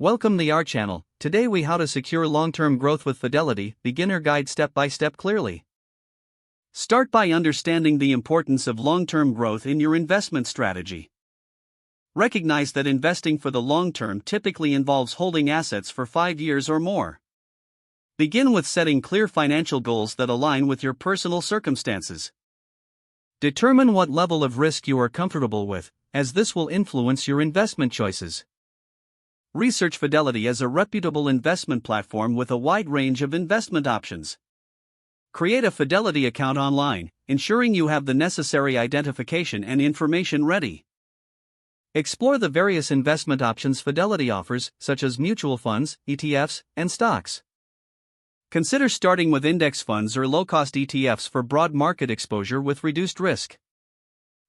Welcome to our channel. Today we how to secure long-term growth with Fidelity, beginner guide step by step clearly. Start by understanding the importance of long-term growth in your investment strategy. Recognize that investing for the long term typically involves holding assets for 5 years or more. Begin with setting clear financial goals that align with your personal circumstances. Determine what level of risk you are comfortable with, as this will influence your investment choices. Research Fidelity as a reputable investment platform with a wide range of investment options. Create a Fidelity account online, ensuring you have the necessary identification and information ready. Explore the various investment options Fidelity offers, such as mutual funds, ETFs, and stocks. Consider starting with index funds or low-cost ETFs for broad market exposure with reduced risk.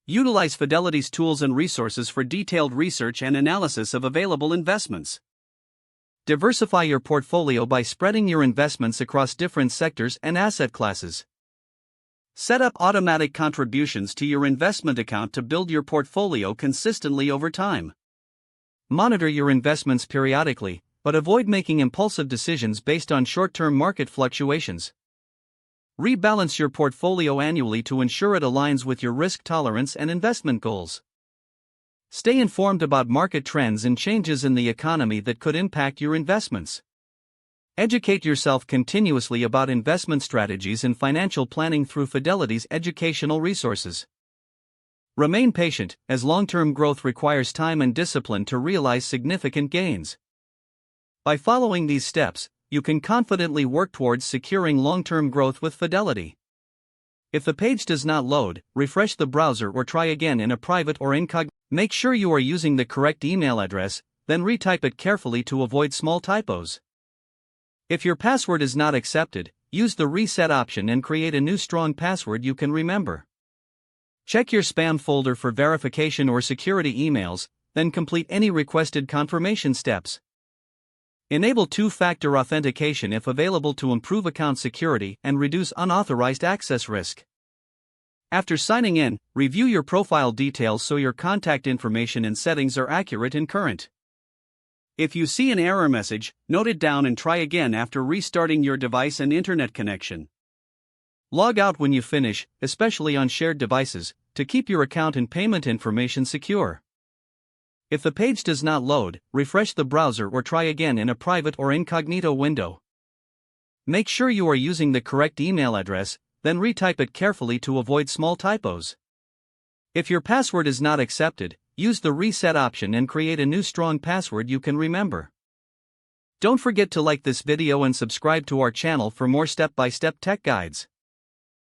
Utilize Fidelity's tools and resources for detailed research and analysis of available investments. Diversify your portfolio by spreading your investments across different sectors and asset classes. Set up automatic contributions to your investment account to build your portfolio consistently over time. Monitor your investments periodically, but avoid making impulsive decisions based on short-term market fluctuations. Rebalance your portfolio annually to ensure it aligns with your risk tolerance and investment goals. Stay informed about market trends and changes in the economy that could impact your investments. Educate yourself continuously about investment strategies and financial planning through Fidelity's educational resources. Remain patient, as long-term growth requires time and discipline to realize significant gains. By following these steps, you can confidently work towards securing long-term growth with Fidelity. If the page does not load, refresh the browser or try again in a private or incognito. Make sure you are using the correct email address, then retype it carefully to avoid small typos. If your password is not accepted, use the reset option and create a new strong password you can remember. Check your spam folder for verification or security emails, then complete any requested confirmation steps. Enable two-factor authentication if available to improve account security and reduce unauthorized access risk. After signing in, review your profile details so your contact information and settings are accurate and current. If you see an error message, note it down and try again after restarting your device and internet connection. Log out when you finish, especially on shared devices, to keep your account and payment information secure. If the page does not load, refresh the browser or try again in a private or incognito window. Make sure you are using the correct email address, then retype it carefully to avoid small typos. If your password is not accepted, use the reset option and create a new strong password you can remember. Don't forget to like this video and subscribe to our channel for more step-by-step tech guides.